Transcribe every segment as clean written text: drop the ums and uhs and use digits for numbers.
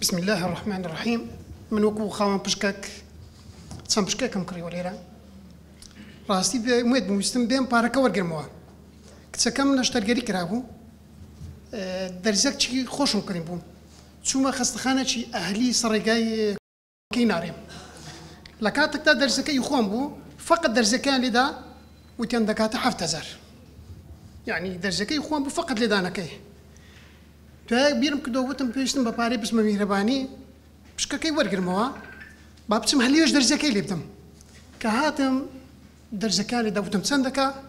بسم الله الرحمن الرحيم. من وكو خاوان بشكاك تسام بشكاكم كري وليرا راستي بموت بمستم بين باركا ورقرموا كتسكم نشتري كرابو درزك شي خوشم كريم بوم ثم خاصة شي أهلي سرقاي كيناريم لكاتك تا درزك يخوان بو فقط درزكان لدا وتيان دكات حفتزر يعني درزك يخوان بو فقط لدانا كي تا بيرم كدو وتم بيشتم بباري بس مهرباني بشكاكي ورقرموا بابتم هليوش درزكي لبدم كهاتم درزكان لدا وتم تسندكا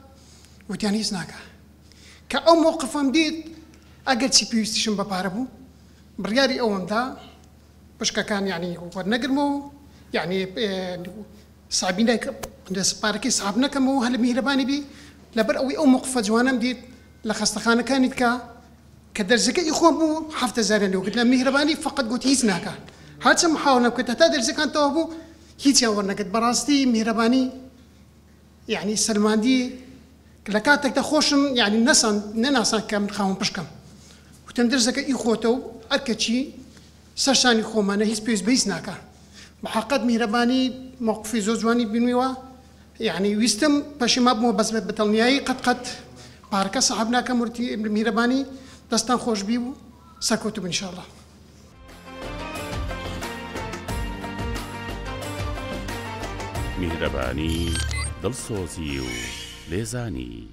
وتيان يسناكا كأو موقف مديد أجد سي بيستشن بباربو برياري أوم دا بشكا كان يعني ورنقرمو يعني صعبين دايك باركي صعبنا كمو هل مهرباني بي لبر أوي أو موقف جوانا مديد لخاصة كانت كدرزكي إخوان بو حفظ زارين لو قلت له مهرباني فقط قلت هيسناكا هاد محاولة كنت هتا درزكان توابو هيتيا ورنقد براستي مهرباني يعني سلمان دي لكاتك تخوشم يعني ننسان كم خاون بشكم وتندرزك إخوتو أركتشي سرشاني خومانا هيس بيوز بيسناكا محقق مهرباني موقفي زوجواني بنويوا يعني ويستم باشي ما بمو بس بتلنياي قد باركا صاحبنا كمرتي مهرباني دستان خوش بيو سكوتو إن شاء الله. مهرباني دلسوزي و ليزاني